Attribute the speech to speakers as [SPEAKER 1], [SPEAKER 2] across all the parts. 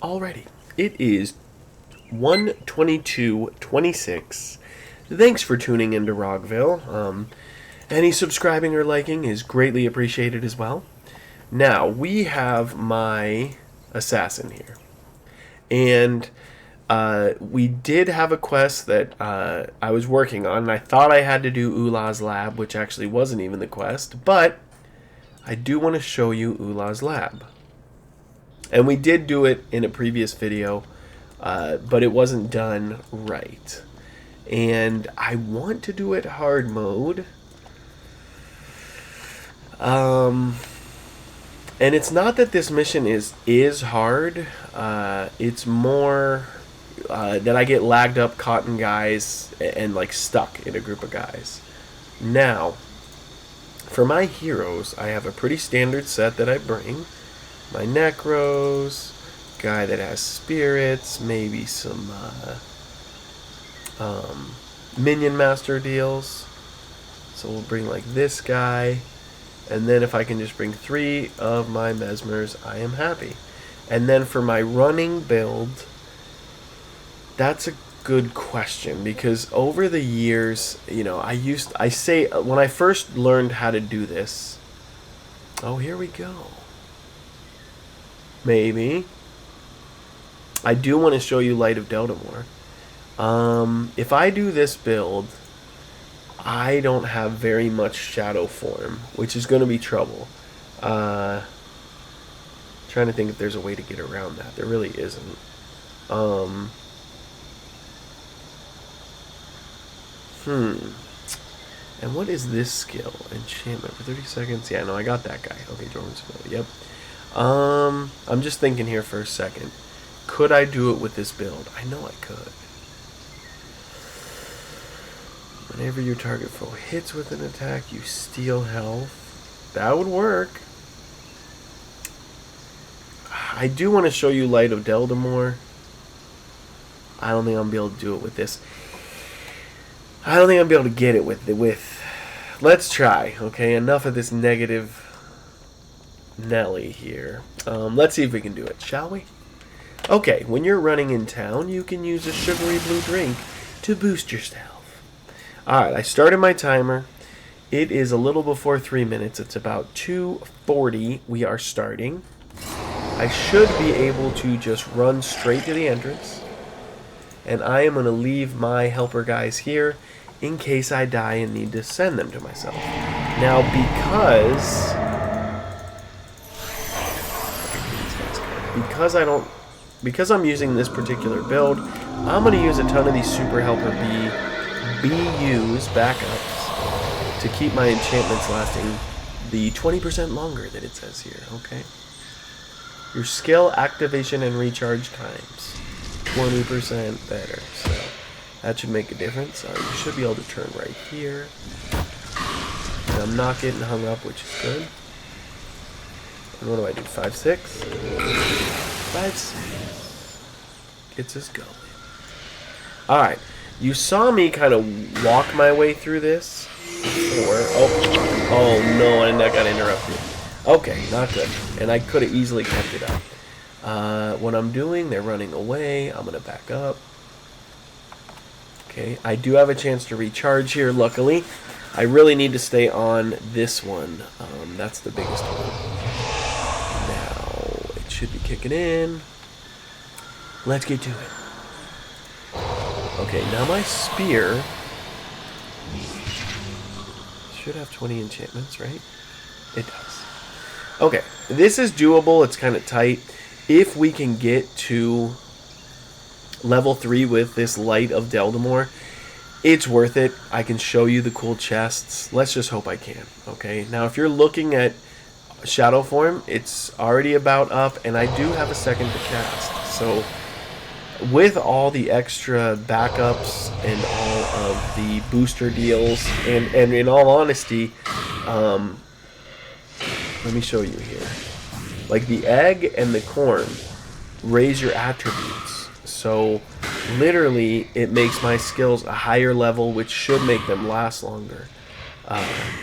[SPEAKER 1] Alrighty, it is 1:22:26. Thanks for tuning into Rockville. Any subscribing or liking is greatly appreciated as well. Now, we have my assassin here. And we did have a quest that I was working on, and I thought I had to do Oolas Lab, which actually wasn't even the quest, but I do want to show you Oolas Lab. And we did do it in a previous video, but it wasn't done right. And I want to do it hard mode. And it's not that this mission is hard. It's more that I get lagged up, caught in guys, and like stuck in a group of guys. Now, for my heroes, I have a pretty standard set that I bring. My Necros, guy that has spirits, maybe some minion master deals. So we'll bring like this guy. And then if I can just bring 3 of my mesmers, I am happy. And then for my running build, that's a good question, because over the years, you know, I say when I first learned how to do this. Oh, here we go. Maybe. I do want to show you Light of Deldamore. If I do this build, I don't have very much shadow form, which is going to be trouble. Trying to think if there's a way to get around that. There really isn't. And what is this skill? Enchantment for 30 seconds. Yeah, no, I got that guy. Okay, Jordan's familiar. Yep. I'm just thinking here for a second. Could I do it with this build? I know I could. Whenever your target foe hits with an attack, you steal health. That would work. I do want to show you Light of Deldamore. I don't think I'm going to be able to do it with this. I don't think I'm going to be able to get it with. Let's try. Okay, enough of this negative Nelly here. Let's see if we can do it, shall we? Okay, when you're running in town, you can use a sugary blue drink to boost your stealth. Alright, I started my timer. It is a little before 3 minutes. It's about 2:40. We are starting. I should be able to just run straight to the entrance. And I am going to leave my helper guys here in case I die and need to send them to myself. Now, because I'm using this particular build, I'm going to use a ton of these Super Helper BUs, backups, to keep my enchantments lasting the 20% longer that it says here, okay? Your skill, activation, and recharge times, 20% better, so that should make a difference. You should be able to turn right here. And I'm not getting hung up, which is good. And what do I do, 5-6? 5-6. Gets us going. Alright. You saw me kind of walk my way through this before. Oh no, and I got interrupted. Okay, not good. And I could have easily kept it up. What I'm doing, they're running away. I'm going to back up. Okay, I do have a chance to recharge here, luckily. I really need to stay on this one. That's the biggest one. Now, it should be kicking in. Let's get to it. Okay, now my spear should have 20 enchantments, right? It does. Okay, this is doable. It's kind of tight. If we can get to level 3 with this Light of Deldamore, it's worth it. I can show you the cool chests. Let's just hope I can. Okay, now if you're looking at shadow form, it's already about up, and I do have a second to cast. So with all the extra backups and all of the booster deals, and in all honesty, let me show you here. Like the egg and the corn raise your attributes. So literally it makes my skills a higher level, which should make them last longer.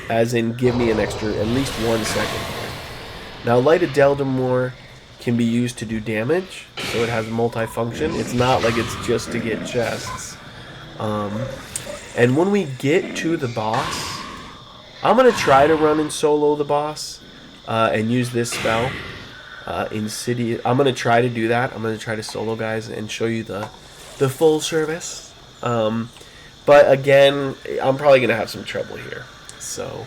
[SPEAKER 1] As in give me an extra at least 1 second here. Now Light of Deldamore can be used to do damage, so it has multifunction. It's not like it's just to get chests. And when we get to the boss, I'm going to try to run and solo the boss and use this spell. Insidious. I'm going to try to do that. I'm going to try to solo guys and show you the full service. But again, I'm probably going to have some trouble here. So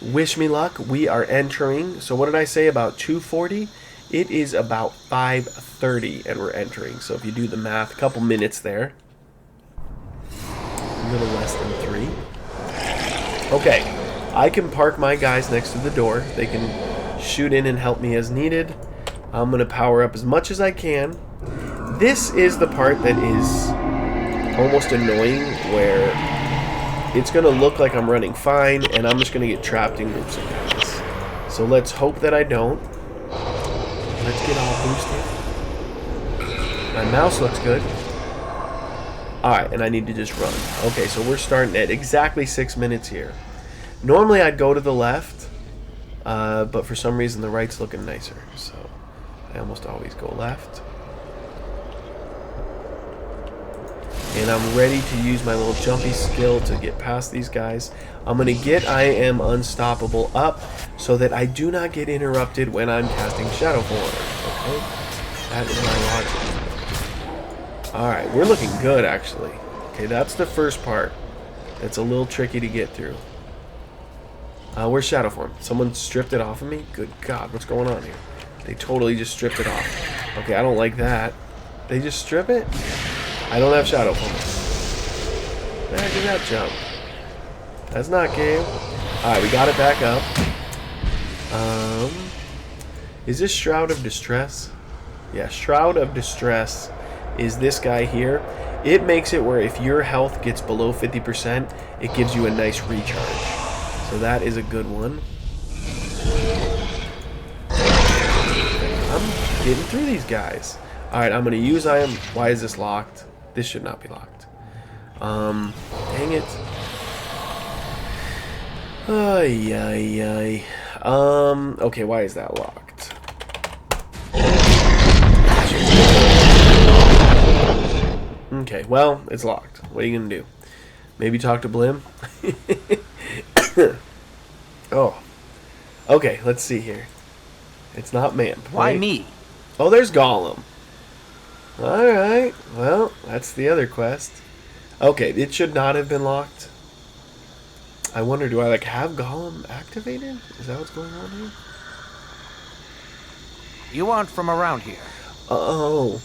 [SPEAKER 1] wish me luck. We are entering. So what did I say about 2:40? It is about 5:30 and we're entering. So if you do the math, a couple minutes there. A little less than 3. Okay, I can park my guys next to the door. They can shoot in and help me as needed. I'm going to power up as much as I can. This is the part that is almost annoying, where it's going to look like I'm running fine, and I'm just going to get trapped in groups of guys. So let's hope that I don't. Let's get all boosted. My mouse looks good. Alright, and I need to just run. Okay, so we're starting at exactly 6 minutes here. Normally I'd go to the left, but for some reason the right's looking nicer. So I almost always go left. And I'm ready to use my little jumpy skill to get past these guys. I'm going to get I Am Unstoppable up so that I do not get interrupted when I'm casting Shadow Form. Okay? That is my logic. Alright, we're looking good, actually. Okay, that's the first part. It's a little tricky to get through. Where's Shadow Form? Someone stripped it off of me? Good God, what's going on here? They totally just stripped it off. Okay, I don't like that. They just strip it? I don't have Shadow Form. Where did that jump? That's not game. Alright, we got it back up. Is this Shroud of Distress? Yeah, Shroud of Distress is this guy here. It makes it where if your health gets below 50%, it gives you a nice recharge. So that is a good one. I'm getting through these guys. Alright, I'm going to use I Am... Why is this locked? This should not be locked. Dang it. Ay, ay, ay. Okay, why is that locked? Okay, well, it's locked. What are you going to do? Maybe talk to Blim? Oh. Okay, let's see here. It's not Mamp.
[SPEAKER 2] Why me?
[SPEAKER 1] Oh, there's Gollum. Alright, well, that's the other quest. Okay, it should not have been locked. I wonder, do I, like, have Gollum activated? Is that what's going on here?
[SPEAKER 2] You aren't from around here.
[SPEAKER 1] Oh.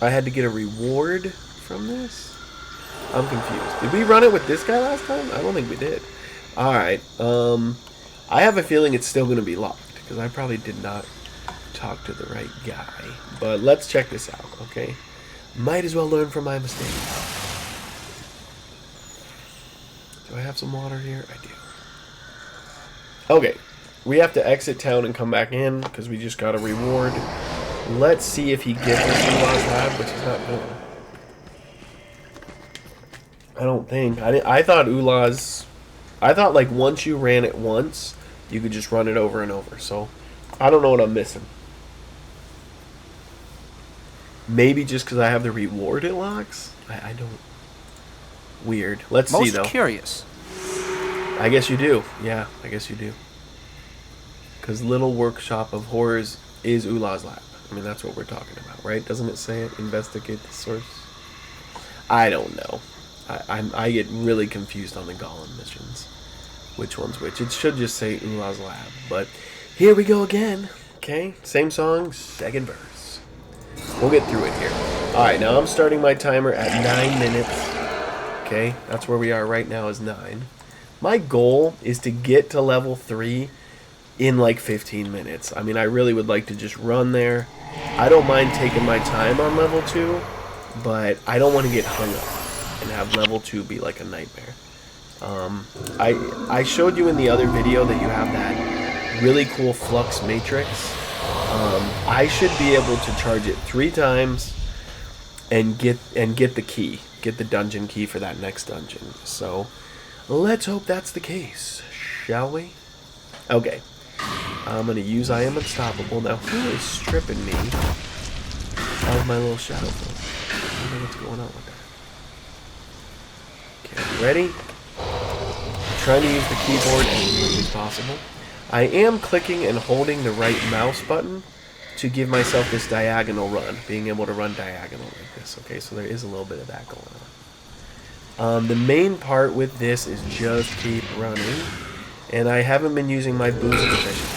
[SPEAKER 1] I had to get a reward from this? I'm confused. Did we run it with this guy last time? I don't think we did. Alright, I have a feeling it's still going to be locked, because I probably did not talk to the right guy. But let's check this out, okay? Might as well learn from my mistakes. Do I have some water here? I do. Okay, we have to exit town and come back in, because we just got a reward. Let's see if he gives us Oolas Lab, which he's not doing. I don't think. I thought Oolas... I thought, like, once you ran it once, you could just run it over and over. So, I don't know what I'm missing. Maybe just because I have the reward it locks? I don't... Weird. Let's see, though.
[SPEAKER 2] Most curious.
[SPEAKER 1] I guess you do. Yeah, I guess you do. Because Little Workshop of Horrors is Oolas Lab. I mean, that's what we're talking about, right? Doesn't it say it? Investigate the source? I don't know. I get really confused on the Gollum missions. Which one's which? It should just say Oolas Lab. But here we go again. Okay, same song, second verse. We'll get through it here. Alright, now I'm starting my timer at 9 minutes. Okay, that's where we are right now, is 9. My goal is to get to level 3 in like 15 minutes. I mean, I really would like to just run there. I don't mind taking my time on level 2, but I don't want to get hung up and have level 2 be like a nightmare. I showed you in the other video that you have that really cool flux matrix. I should be able to charge it 3 times and get the key, get the dungeon key for that next dungeon. So let's hope that's the case, shall we? Okay. I'm going to use I Am Unstoppable. Now, who is stripping me of my little shadow form? I don't know what's going on with that. Okay, you ready? I'm trying to use the keyboard as much as possible. I am clicking and holding the right mouse button to give myself this diagonal run, being able to run diagonal like this. Okay, so there is a little bit of that going on. The main part with this is just keep running, and I haven't been using my boost efficiency.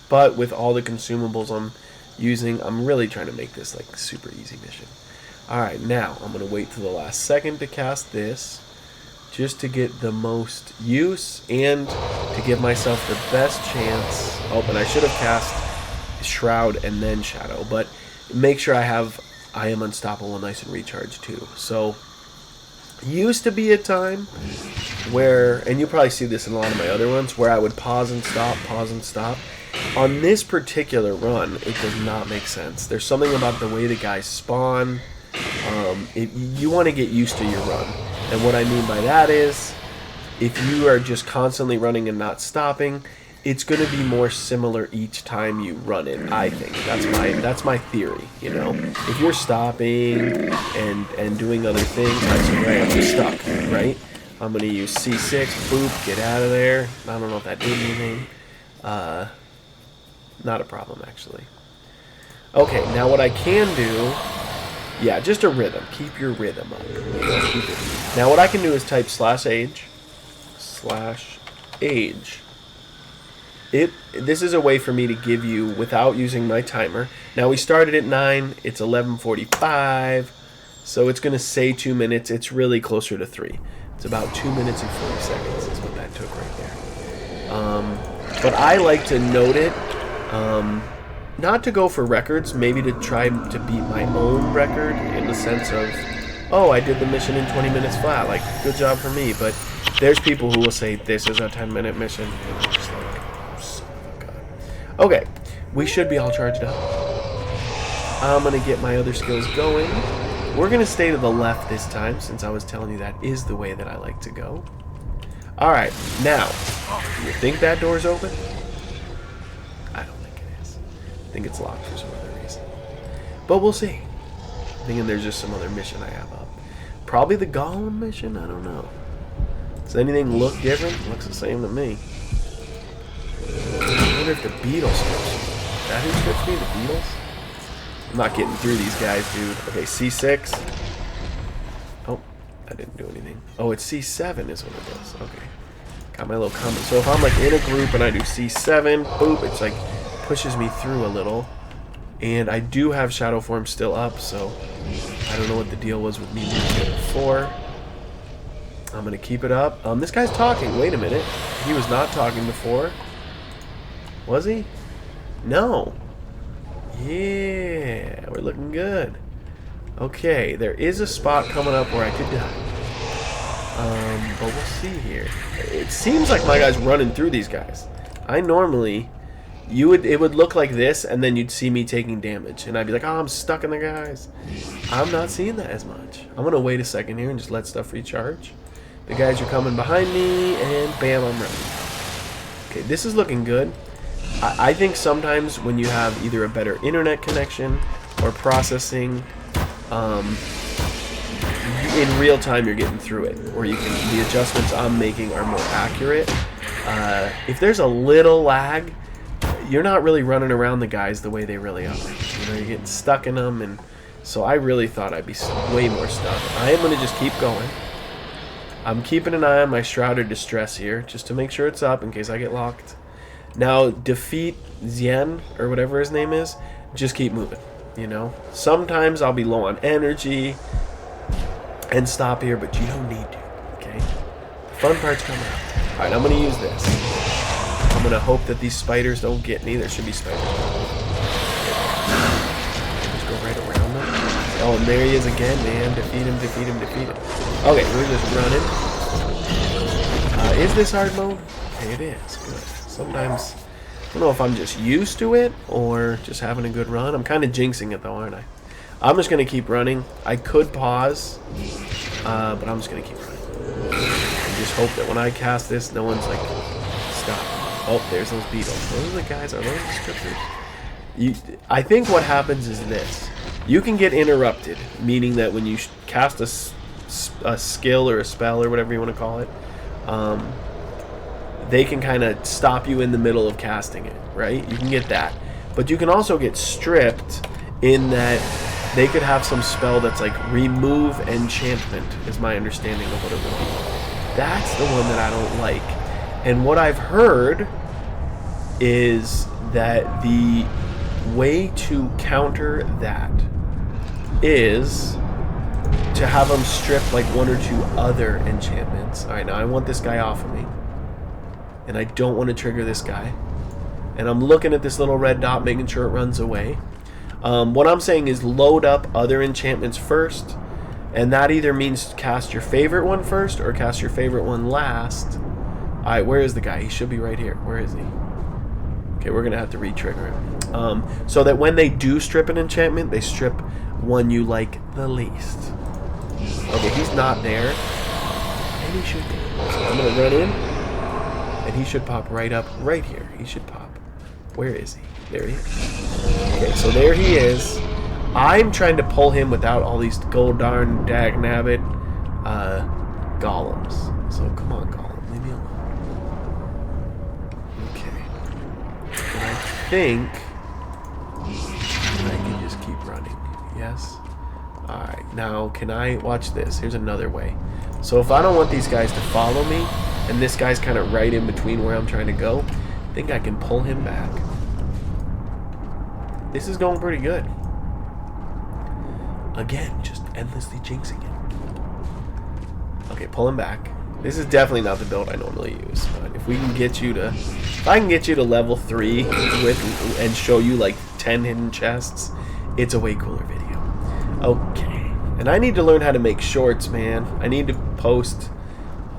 [SPEAKER 1] But with all the consumables I'm using, I'm really trying to make this like super easy mission. Alright, now I'm going to wait till the last second to cast this, just to get the most use and to give myself the best chance. Oh, and I should have cast Shroud and then Shadow, but make sure I have I Am Unstoppable nice and recharged too. So, used to be a time where, and you probably see this in a lot of my other ones, where I would pause and stop, pause and stop. On this particular run, it does not make sense. There's something about the way the guys spawn. You want to get used to your run. And what I mean by that is, if you are just constantly running and not stopping, it's going to be more similar each time you run it, I think. That's my theory, you know. If you're stopping and doing other things, I swear I'm just stuck, right? I'm going to use C6, boop, get out of there. I don't know if that did anything. Not a problem, actually. Okay, now what I can do... Yeah, just a rhythm. Keep your rhythm up. Keep it. Now what I can do is type /age. This is a way for me to give you, without using my timer. Now we started at 9. It's 11:45. So it's going to say 2 minutes. It's really closer to 3. It's about 2 minutes and 40 seconds is what that took right there. But I like to note it. Not to go for records, maybe to try to beat my own record in the sense of, oh, I did the mission in 20 minutes flat, like, good job for me. But there's people who will say, this is a 10-minute mission, and I'm just like, oh, son of a god. Okay, we should be all charged up. I'm going to get my other skills going. We're going to stay to the left this time, since I was telling you that is the way that I like to go. Alright, now, you think that door's open? I think it's locked for some other reason. But we'll see. I'm thinking there's just some other mission I have up. Probably the Golem mission? I don't know. Does anything look different? Looks the same to me. I wonder if the Beatles strips me. That who strips me? The Beatles? I'm not getting through these guys, dude. Okay, C6. Oh, I didn't do anything. Oh, it's C7 is what it does. Okay. Got my little comment. So if I'm like in a group and I do C7, boop, it's like pushes me through a little. And I do have shadow form still up, so I don't know what the deal was with me doing it before. I'm gonna keep it up. This guy's talking. Wait a minute. He was not talking before. Was he? No. Yeah, we're looking good. Okay, there is a spot coming up where I could die. But we'll see here. It seems like my guy's running through these guys. I normally, it would look like this, and then you'd see me taking damage, and I'd be like, oh, I'm stuck in the guys. I'm not seeing that as much. I'm gonna wait a second here and just let stuff recharge. The guys are coming behind me, and bam, I'm ready. Okay, this is looking good. I think sometimes when you have either a better internet connection or processing, in real time you're getting through it, or the adjustments I'm making are more accurate. If there's a little lag, you're not really running around the guys the way they really are. You know, you're getting stuck in them, and so I really thought I'd be way more stuck. I am going to just keep going. I'm keeping an eye on my Shrouded Distress here, just to make sure it's up in case I get locked. Now, defeat Zien, or whatever his name is, just keep moving, you know? Sometimes I'll be low on energy and stop here, but you don't need to, okay? The fun part's coming up. Alright, I'm going to use this. I'm going to hope that these spiders don't get me. There should be spiders. Just go right around them. Oh, and there he is again, man. Defeat him, defeat him, defeat him. Okay, we're just running. Is this hard mode? Okay, it is. Good. Sometimes, I don't know if I'm just used to it or just having a good run. I'm kind of jinxing it though, aren't I? I'm just going to keep running. I could pause, but I'm just going to keep running. And just hope that when I cast this, no one's like, stop. Oh, there's those beetles. Those are the guys. Are those the scripters? I think what happens is this. You can get interrupted, meaning that when you cast a skill or a spell or whatever you want to call it, they can kind of stop you in the middle of casting it, right? You can get that. But you can also get stripped in that they could have some spell that's like remove enchantment, is my understanding of what it will be. That's the one that I don't like. And what I've heard is that the way to counter that is to have them strip like one or two other enchantments. Alright, now I want this guy off of me. And I don't want to trigger this guy. And I'm looking at this little red dot, making sure it runs away. What I'm saying is load up other enchantments first. And that either means cast your favorite one first or cast your favorite one last. Alright, where is the guy? He should be right here. Where is he? Okay, we're going to have to re-trigger him. So that when they do strip an enchantment, they strip one you like the least. Okay, he's not there. And he should be. So I'm going to run in. And he should pop right up right here. He should pop. Where is he? There he is. Okay, so there he is. I'm trying to pull him without all these gold darn dag nabbit golems. So come on, golem. Leave me alone. Okay. And I think I can just keep running. Yes? Alright, now can I watch this? Here's another way. So if I don't want these guys to follow me, and this guy's kind of right in between where I'm trying to go, I think I can pull him back. This is going pretty good. Again, just endlessly jinxing it. Okay, pull him back. This is definitely not the build I normally use, but if we can get you to, if I can get you to level 3 with and show you like 10 hidden chests, it's a way cooler video. Okay, and I need to learn how to make shorts, man. I need to post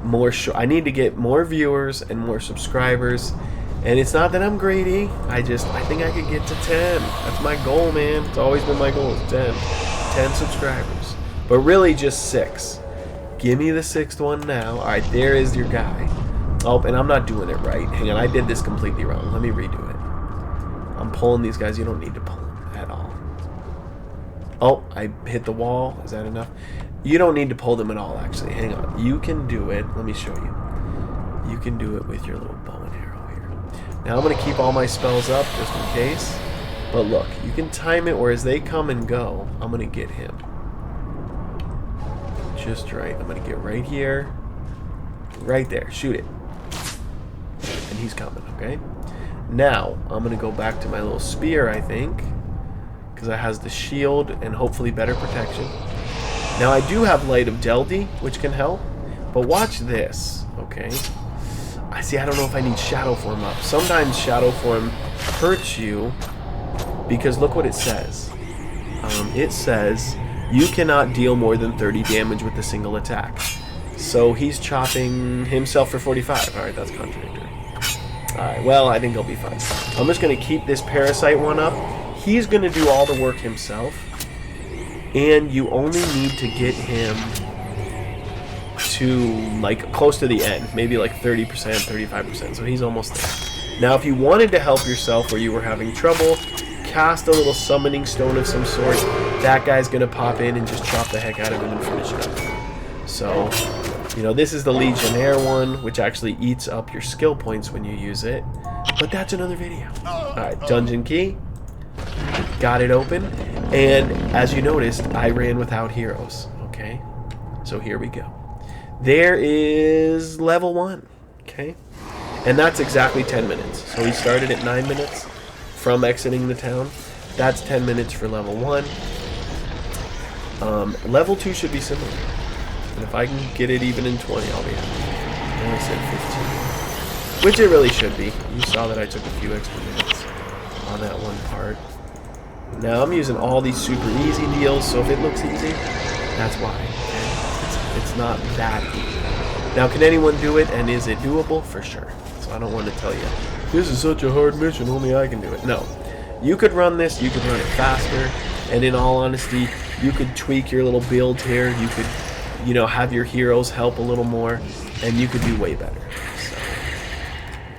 [SPEAKER 1] more. I need to get more viewers and more subscribers. And it's not that I'm greedy. I think I could get to 10. That's my goal, man. It's always been my goal. Is 10 subscribers. But really just 6. Give me the 6th one now. Alright, there is your guy. Oh, and I'm not doing it right. Hang on, I did this completely wrong. Let me redo it. I'm pulling these guys. You don't need to pull them at all. Oh, I hit the wall. Is that enough? You don't need to pull them at all, actually. Hang on. You can do it. Let me show you. You can do it with your little bow and arrow here. Now I'm going to keep all my spells up just in case. But look, you can time it where as they come and go, I'm going to get him. Just right. I'm going to get right here. Right there. Shoot it. And he's coming, okay? Now, I'm going to go back to my little spear, I think. Because it has the shield and hopefully better protection. Now, I do have Light of Deldy, which can help. But watch this, okay? I see, I don't know if I need Shadow Form up. Sometimes Shadow Form hurts you because look what it says. It says you cannot deal more than 30 damage with a single attack. So he's chopping himself for 45. Alright, that's contradictory. Alright, well, I think he'll be fine. I'm just going to keep this Parasite one up. He's going to do all the work himself. And you only need to get him to, like, close to the end. Maybe like 30%, 35%. So he's almost there. Now, if you wanted to help yourself where you were having trouble, cast a little summoning stone of some sort. That guy's going to pop in and just chop the heck out of him and finish it up. So, you know, this is the Legionnaire one, which actually eats up your skill points when you use it. But that's another video. Alright, Dungeon Key. Got it open. And as you noticed, I ran without heroes. Okay? So here we go. There is level 1. Okay? And that's exactly 10 minutes. So he started at 9 minutes from exiting the town. That's 10 minutes for level 1. Level 2 should be similar. And if I can get it even in 20, I'll be happy. And I said 15. Which it really should be. You saw that I took a few extra minutes on that one part. Now I'm using all these super easy deals, so if it looks easy, that's why. It's not that easy. Now, can anyone do it, and is it doable? For sure. So I don't want to tell you, this is such a hard mission, only I can do it. No. You could run this, you could run it faster, and in all honesty, you could tweak your little build here. You could, you know, have your heroes help a little more, and you could do way better. So,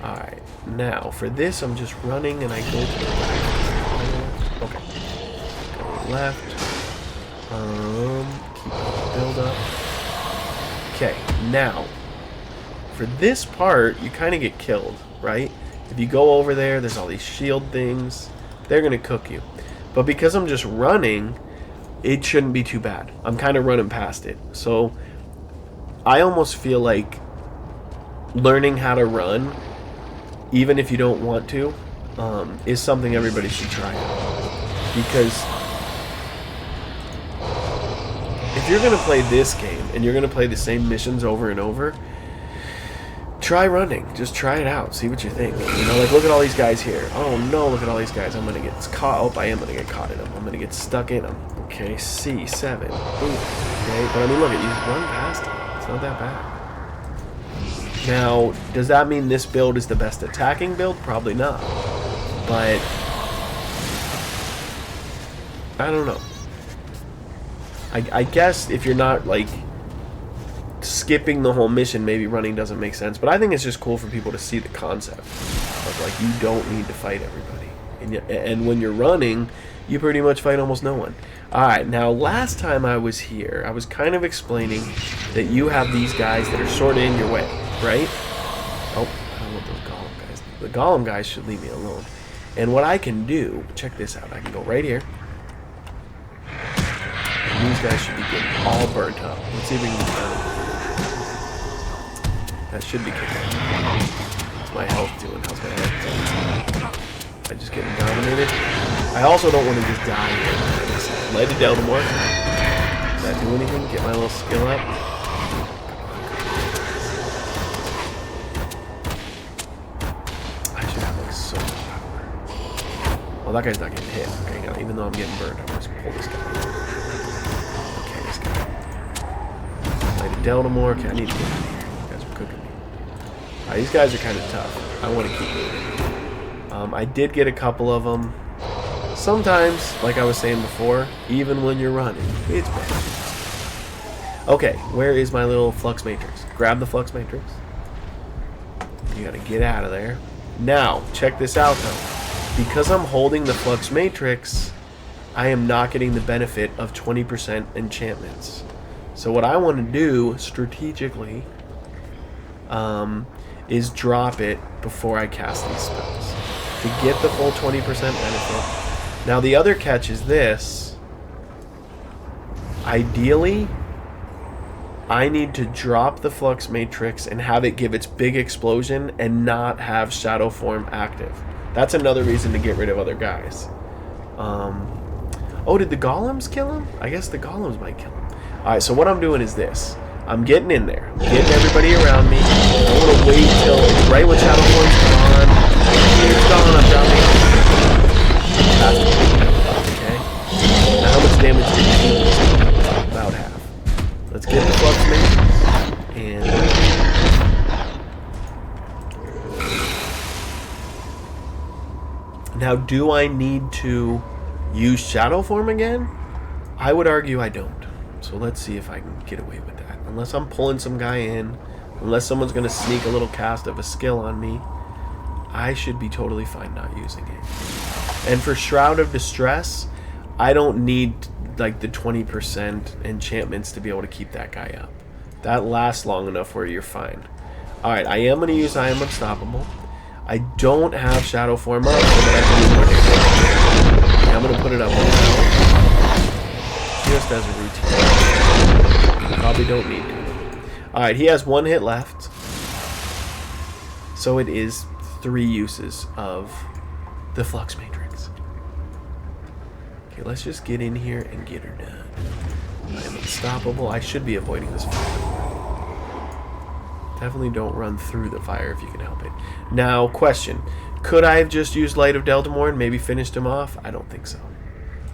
[SPEAKER 1] alright. Now, for this, I'm just running and I go to the left. Okay. Go left. Keep the build up. Okay, now, for this part, you kind of get killed, right? If you go over there, there's all these shield things. They're going to cook you. But because I'm just running, it shouldn't be too bad. I'm kind of running past it. So, I almost feel like learning how to run, even if you don't want to, is something everybody should try out. Because if you're going to play this game and you're going to play the same missions over and over, try running. Just try it out. See what you think. You know, like, look at all these guys here. Oh no, look at all these guys. I'm going to get caught. Oh, I am going to get caught in them. I'm going to get stuck in them. Okay, C7. Ooh. Okay, but I mean, look at you. Run past them. It's not that bad. Now, does that mean this build is the best attacking build? Probably not. But I don't know. I guess if you're not, like, skipping the whole mission, maybe running doesn't make sense. But I think it's just cool for people to see the concept of, like, you don't need to fight everybody. And when you're running, you pretty much fight almost no one. Alright, now last time I was here, I was kind of explaining that you have these guys that are sort of in your way, right? Oh, I don't want those golem guys. The golem guys should leave me alone. And what I can do, check this out, I can go right here. And these guys should be getting all burnt up. Let's see if we can get them. That should be kicking. What's my health doing? How's my health doing? I just getting dominated. I also don't want to just die here. Light a Deltamore. Does that do anything? Get my little skill up. I should have like so much power. Well, that guy's not getting hit. Okay, now, even though I'm getting burned, I'm going to pull this guy. Okay, this guy. Light a Deltamore. Okay, I need to get out of here. You guys are cooking me. Alright, these guys are kind of tough. I want to keep moving. I did get a couple of them. Sometimes, like I was saying before, even when you're running, it's bad. Okay, where is my little flux matrix? Grab the flux matrix. You gotta get out of there. Now, check this out though. Because I'm holding the flux matrix, I am not getting the benefit of 20% enchantments. So what I want to do strategically is drop it before I cast these spells to get the full 20% benefit. Now the other catch is this. Ideally, I need to drop the flux matrix and have it give its big explosion and not have shadow form active. That's another reason to get rid of other guys. Oh, did the golems kill him? I guess the golems might kill him. Alright, so what I'm doing is this. I'm getting in there. I'm getting everybody around me. I want to wait till it's right when shadow form's gone. It's gone, I'm dropping. Okay. Now how much damage did you do? About half. Let's get the flux matrix. And now, do I need to use shadow form again? I would argue I don't. So let's see if I can get away with that. Unless I'm pulling some guy in, unless someone's going to sneak a little cast of a skill on me, I should be totally fine not using it. And for Shroud of Distress, I don't need like the 20% enchantments to be able to keep that guy up. That lasts long enough where you're fine. Alright, I am going to use I Am Unstoppable. I don't have Shadow Form up, so that I can use more damage. Okay, I'm going to put it up now. Just as a routine. You probably don't need to. Alright, he has 1 hit left. So it is 3 uses of the Flux Matrix. Okay, let's just get in here and get her done. I am unstoppable. I should be avoiding this fire. Definitely don't run through the fire if you can help it. Now, question. Could I have just used Light of Deltamore and maybe finished him off? I don't think so.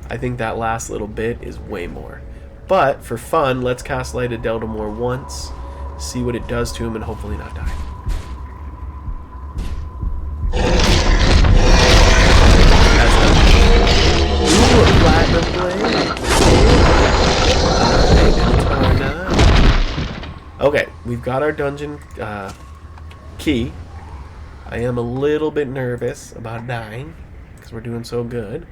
[SPEAKER 1] I think that last little bit is way more. But, for fun, let's cast Light of Deltamore once, see what it does to him, and hopefully not die. Ooh, a platinum blade. Okay, we've got our dungeon key. I am a little bit nervous about dying because we're doing so good.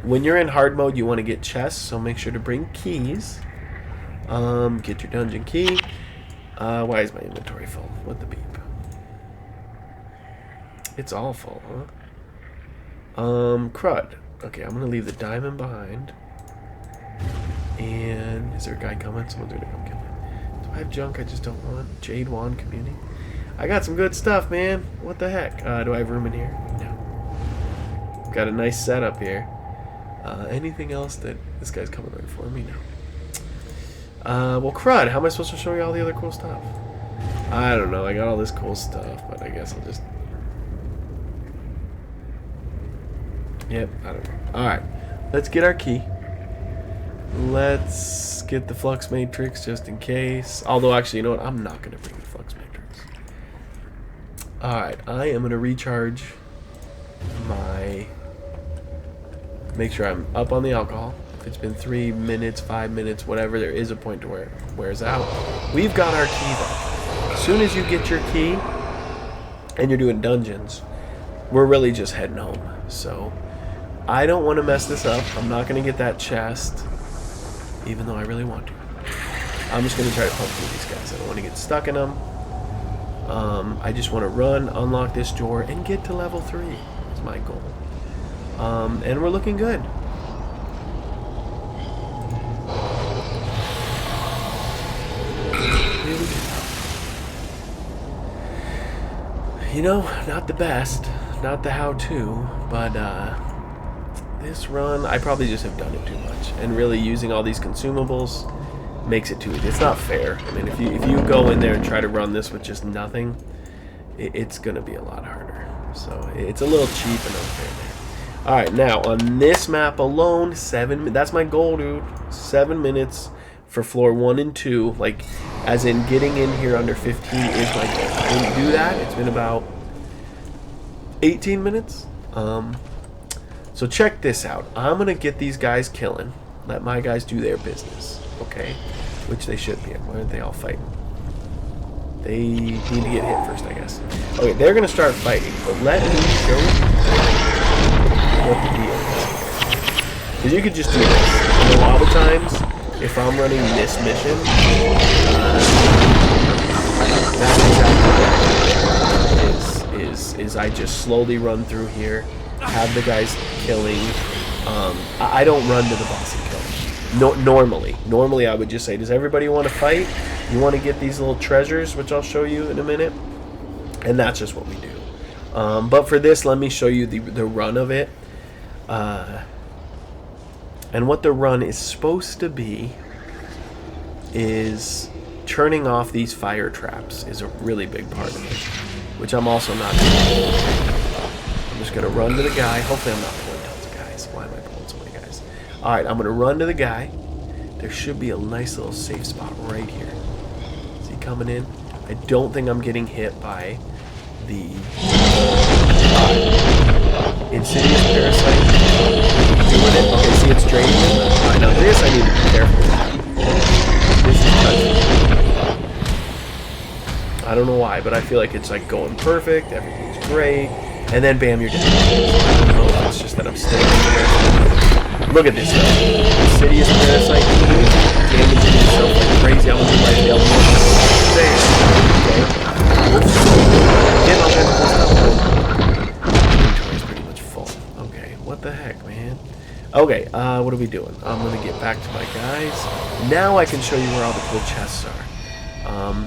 [SPEAKER 1] When you're in hard mode, you want to get chests, so make sure to bring keys. Get your dungeon key. Why is my inventory full? What the beep? It's all full, huh? Crud. Okay, I'm gonna leave the diamond behind. And is there a guy coming? Someone's gonna come kill me. Do I have junk I just don't want? Jade Wand Community. I got some good stuff, man. What the heck? Do I have room in here? No. Got a nice setup here. Anything else that this guy's coming right for me? No. Well, crud. How am I supposed to show you all the other cool stuff? I don't know. I got all this cool stuff, but I guess I'll just... Yep, I don't know. Alright. Let's get our key. Let's get the flux matrix just in case. Although, actually, you know what? I'm not going to bring the flux matrix. Alright. I am going to recharge my... Make sure I'm up on the alcohol. If it's been 3 minutes, 5 minutes, whatever, there is a point to where it wears out. We've got our key, though. As soon as you get your key and you're doing dungeons, we're really just heading home. So, I don't want to mess this up. I'm not going to get that chest, even though I really want to. I'm just going to try to pump through these guys. I don't want to get stuck in them. I just want to run, unlock this door, and get to level 3 is my goal. And we're looking good. Here we go. You know, not the best, not the how-to, but this run, I probably just have done it too much. And really using all these consumables makes it too easy. It's not fair. I mean, if you go in there and try to run this with just nothing, it's going to be a lot harder. So it's a little cheap and unfair there. Alright, now on this map alone, that's my goal, dude. 7 minutes for floor 1 and 2. Like, as in getting in here under 15 is my goal. I didn't do that. It's been about 18 minutes. So check this out. I'm going to get these guys killing. Let my guys do their business. Okay? Which they should be. Why aren't they all fighting? They need to get hit first, I guess. Okay, they're going to start fighting. But let me show you what the deal is. Because you could just do this. And a lot of times, if I'm running this mission, that's exactly what is I just slowly run through here, have the guys killing. I don't run to the boss and kill him. Normally I would just say, does everybody want to fight? You want to get these little treasures, which I'll show you in a minute? And that's just what we do. But for this, let me show you the run of it. And what the run is supposed to be is turning off these fire traps is a really big part of it, which I'm also not doing. I'm just going to run to the guy. Hopefully I'm not pulling tons of guys. Why am I pulling so many guys? Alright, I'm going to run to the guy. There should be a nice little safe spot right here. Is he coming in? I don't think I'm getting hit by the insidious parasite. Doing it. Okay, see, it's draining it. Alright, now this I need to be careful with. This is touching. I don't know why, but I feel like it's like going perfect, everything's great, and then bam, you're dead. I don't know if it's just that I'm staying there. Look at this stuff. Insidious parasite, damaging himself like crazy. I'm gonna do my nail more. There. Okay. Get all kinds of cool stuff. Inventory's pretty much full. Okay, what the heck, man? Okay, what are we doing? I'm gonna get back to my guys. Now I can show you where all the cool chests are.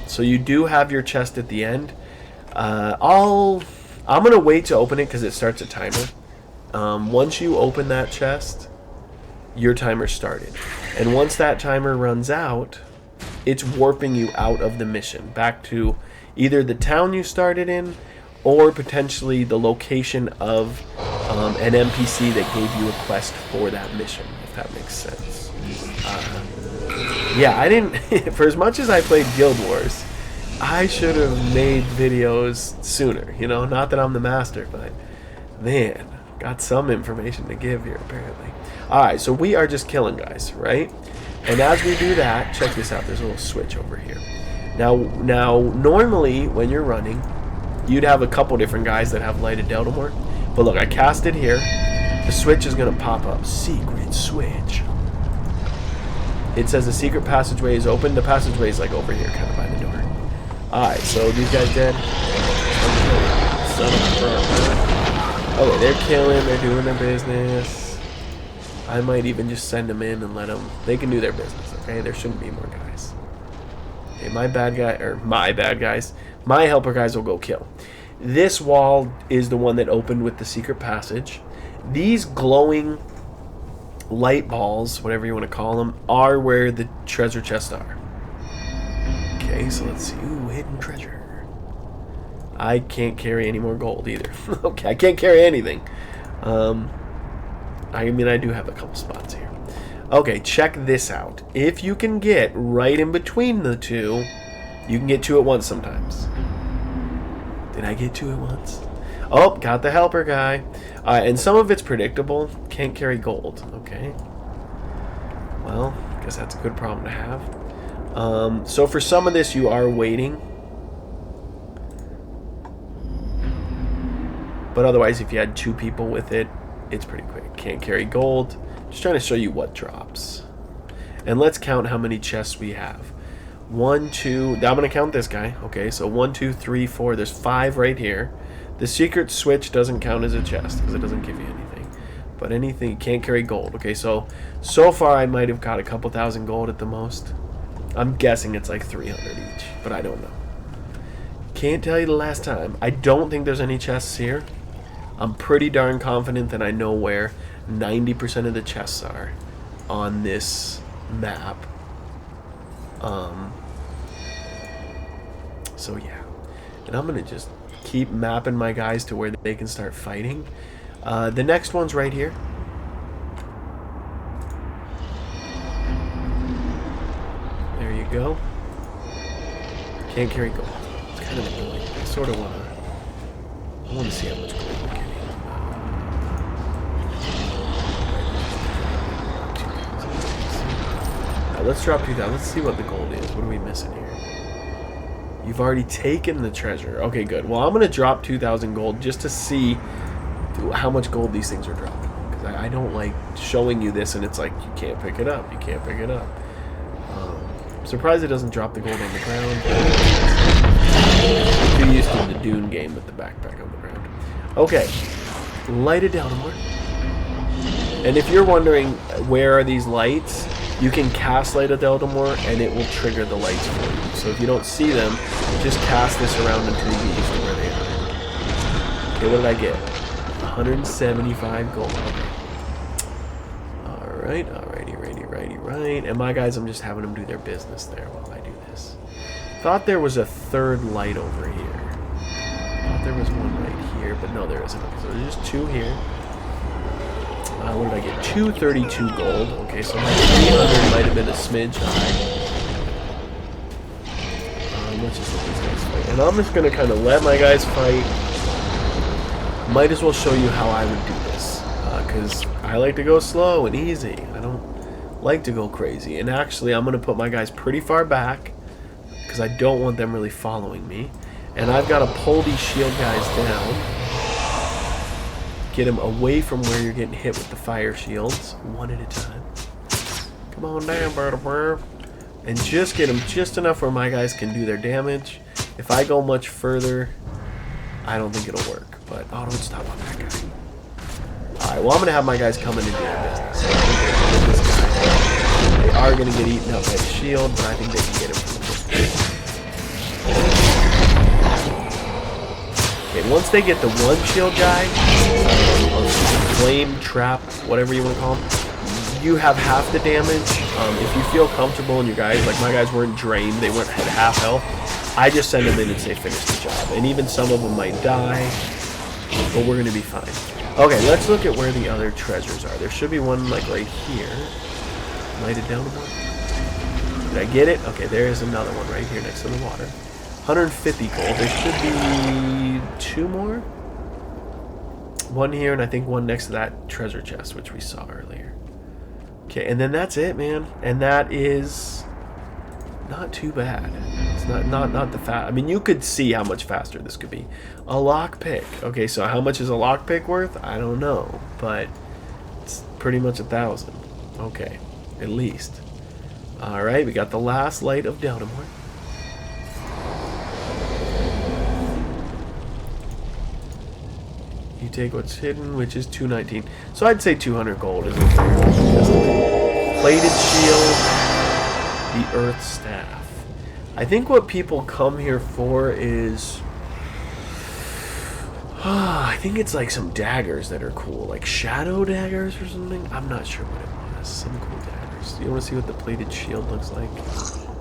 [SPEAKER 1] So you do have your chest at the end. I'm gonna wait to open it because it starts a timer. Once you open that chest, your timer started, and once that timer runs out, it's warping you out of the mission back to either the town you started in or potentially the location of an NPC that gave you a quest for that mission, if that makes sense. Yeah, I didn't... For as much as I played Guild Wars, I should have made videos sooner, you know? Not that I'm the master, but... Man, got some information to give here, apparently. Alright, so we are just killing guys, right? And as we do that, check this out. There's a little switch over here. Now, normally, when you're running, you'd have a couple different guys that have lighted Deltamore. But look, I cast it here. The switch is going to pop up. Secret switch. It says the secret passageway is open. The passageway is like over here, kind of by the door. Alright, so these guys dead. Son of a... Okay, they're killing. They're doing their business. I might even just send them in and let them... They can do their business, okay? There shouldn't be more guys. Okay, my bad guys. My helper guys will go kill. This wall is the one that opened with the secret passage. These glowing light balls, whatever you want to call them, are where the treasure chests are. Okay, so let's see. Ooh, hidden treasure. I can't carry any more gold either. Okay, I can't carry anything. I mean, I do have a couple spots here. Okay, check this out. If you can get right in between the two, you can get two at once sometimes. Did I get two at once? Oh, got the helper guy. And some of it's predictable. Can't carry gold. Okay. Well, I guess that's a good problem to have. So for some of this, you are waiting. But otherwise, if you had two people with it, it's pretty quick. Can't carry gold. Just trying to show you what drops. And let's count how many chests we have. 1, 2. Now I'm going to count this guy. Okay, so 1, 2, 3, 4. There's 5 right here. The secret switch doesn't count as a chest because it doesn't give you anything. But anything, you can't carry gold. Okay, so far I might have got a couple thousand gold at the most. I'm guessing it's like 300 each, but I don't know. Can't tell you the last time. I don't think there's any chests here. I'm pretty darn confident that I know where 90% of the chests are on this map. So yeah. And I'm going to just keep mapping my guys to where they can start fighting. The next one's right here. There you go. Can't carry gold. It's kind of annoying. I sort of want to see how much gold we're getting. Let's drop 2,000. Let's see what the gold is. What are we missing here? You've already taken the treasure. Okay, good. Well, I'm going to drop 2,000 gold just to see how much gold these things are dropping. Because I don't like showing you this and it's like, you can't pick it up. You can't pick it up. I'm surprised it doesn't drop the gold on the ground. I'm too used to the Dune game with the backpack on the ground. Okay. Light it down more. And if you're wondering where are these lights, you can cast Light of Deltamore and it will trigger the lights for you. So if you don't see them, just cast this around until you get used to where they are. Okay, what did I get? 175 gold. Okay. Alright, right. And my guys, I'm just having them do their business there while I do this. Thought there was a third light over here. Thought there was one right here, but no, there isn't. Okay, so there's just two here. What did I get? 232 gold. Okay, so my 300 might have been a smidge high. Let's just let these guys fight. And I'm just going to kind of let my guys fight. Might as well show you how I would do this. Because I like to go slow and easy. I don't like to go crazy. And actually, I'm going to put my guys pretty far back. Because I don't want them really following me. And I've got to pull these shield guys down. Get them away from where you're getting hit with the fire shields, one at a time. Come on down, bird. And just get them just enough where my guys can do their damage. If I go much further, I don't think it'll work. But, oh, don't stop on that guy. Alright, well, I'm going to have my guys come in and do their business. So I think this guy, they are going to get eaten up by the shield, but I think they can get him from the distance. Okay, once they get the one shield guy, flame, trap, whatever you want to call them, you have half the damage. If you feel comfortable and your guys, like my guys weren't drained, they weren't at half health, I just send them in and say finish the job. And even some of them might die, but we're going to be fine. Okay, let's look at where the other treasures are. There should be one like right here. Light it down a bit. Did I get it? Okay, there is another one right here next to the water. 150 gold. There should be 2 more. One here, and I think one next to that treasure chest, which we saw earlier. Okay, and then that's it, man. And that is not too bad. It's not the fast. I mean, you could see how much faster this could be. A lockpick. Okay, so how much is a lockpick worth? I don't know, but it's pretty much 1,000. Okay, at least. All right, we got the last light of Deltamore. You take what's hidden, which is 219. So I'd say 200 gold is a fair estimate. Plated shield, the earth staff. I think what people come here for is... I think it's like some daggers that are cool. Like shadow daggers or something. I'm not sure what it was. Some cool daggers. You want to see what the plated shield looks like?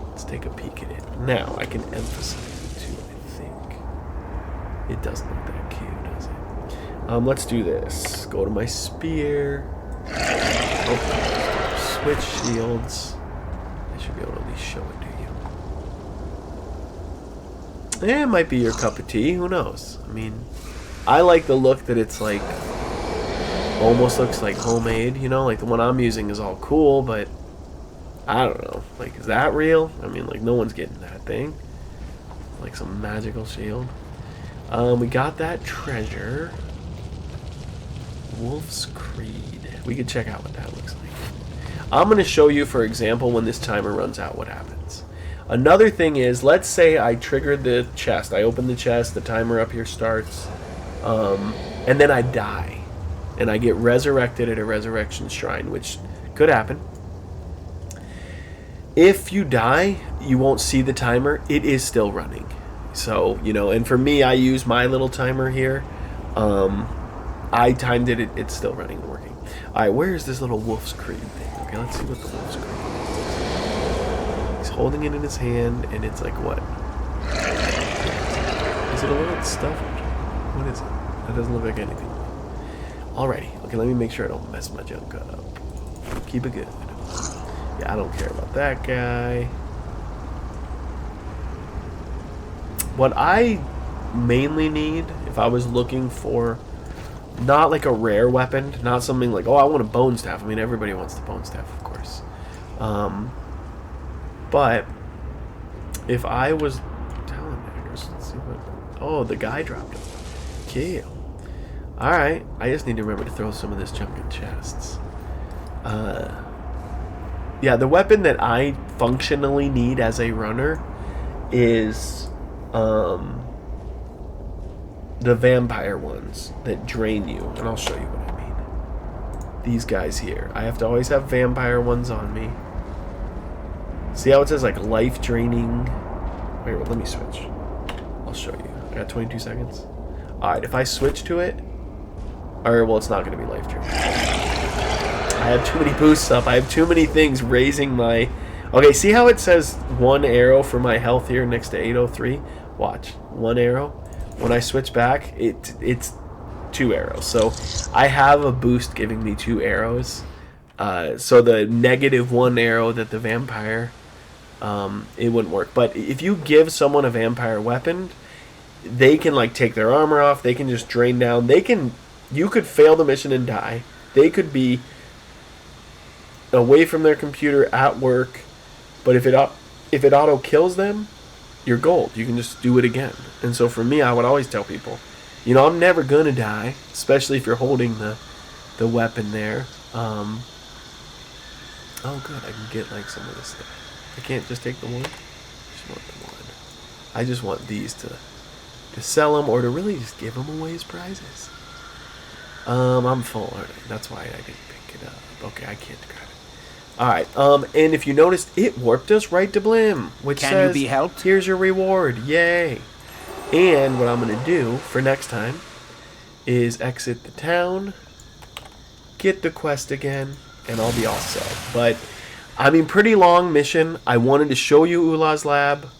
[SPEAKER 1] Let's take a peek at it. Now, I can emphasize it too, I think. It doesn't look that cute, does it? Let's do this. Go to my spear. Oh, switch shields. I should be able to at least show it to you. It might be your cup of tea. Who knows? I mean, I like the look that it's like, almost looks like homemade, you know? Like the one I'm using is all cool, but I don't know. Like, is that real? I mean, like, no one's getting that thing. Like some magical shield. We got that treasure. Wolf's Creed. We could check out what that looks like. I'm going to show you, for example, when this timer runs out, what happens. Another thing is, let's say I triggered the chest. I open the chest, the timer up here starts, and then I die. And I get resurrected at a resurrection shrine, which could happen. If you die, you won't see the timer. It is still running. So, you know, and for me, I use my little timer here. I timed it. It's still running and working. All right, where is this little Wolf's Creed thing? Okay, let's see what the Wolf's Creed is. He's holding it in his hand, and it's like what? Is it a little stuffed? What is it? That doesn't look like anything. Alrighty. Okay, let me make sure I don't mess my junk up. Keep it good. Yeah, I don't care about that guy. What I mainly need, if I was looking for not like a rare weapon, not something like, oh, I want a bone staff. I mean, everybody wants the bone staff, of course. But if I was talent daggers, let's see what. Oh, the guy dropped it. Okay. All right. I just need to remember to throw some of this junk in chests. Yeah, the weapon that I functionally need as a runner is the vampire ones that drain you, and I'll show you what I mean. These guys here. I have to always have vampire ones on me. See how it says like life draining? Wait, let me switch. I'll show you. I got 22 seconds. Alright, if I switch to it, or well, it's not going to be life draining. I have too many boosts up. I have too many things raising my... Okay, see how it says 1 arrow for my health here next to 803? Watch. 1 arrow. When I switch back, it's 2 arrows. So I have a boost giving me 2 arrows. So the -1 arrow that the vampire, it wouldn't work. But if you give someone a vampire weapon, they can like take their armor off. They can just drain down. You could fail the mission and die. They could be away from their computer at work, but if it auto kills them, you're gold. You can just do it again. And so for me, I would always tell people, you know, I'm never gonna die, especially if you're holding the weapon there. Oh good, I can get like some of this stuff. I can't just take the one. I just want the one. I just want these to sell them or to really just give them away as prizes. I'm full, aren't I? That's why I didn't pick it up. Okay, I can't grab it. Alright, and if you noticed, it warped us right to Blim, which
[SPEAKER 2] Can
[SPEAKER 1] says,
[SPEAKER 2] you be helped?
[SPEAKER 1] Here's your reward, yay! And what I'm going to do for next time is exit the town, get the quest again, and I'll be all set. But, I mean, pretty long mission. I wanted to show you Oolas Lab.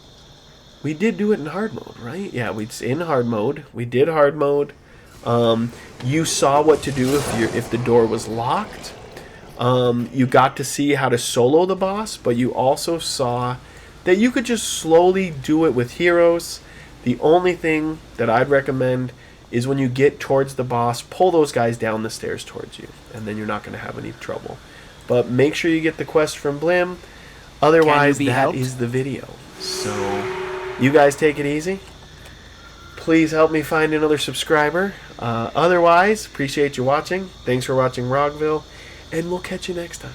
[SPEAKER 1] We did do it in hard mode, right? Yeah, it's in hard mode. We did hard mode. You saw what to do if the door was locked. You got to see how to solo the boss, but you also saw that you could just slowly do it with heroes. The only thing that I'd recommend is when you get towards the boss, pull those guys down the stairs towards you, and then you're not going to have any trouble. But make sure you get the quest from Blim. Otherwise,
[SPEAKER 2] be
[SPEAKER 1] that
[SPEAKER 2] helped?
[SPEAKER 1] is the video. So, you guys take it easy. Please help me find another subscriber. Otherwise, appreciate you watching. Thanks for watching Rockville, and we'll catch you next time.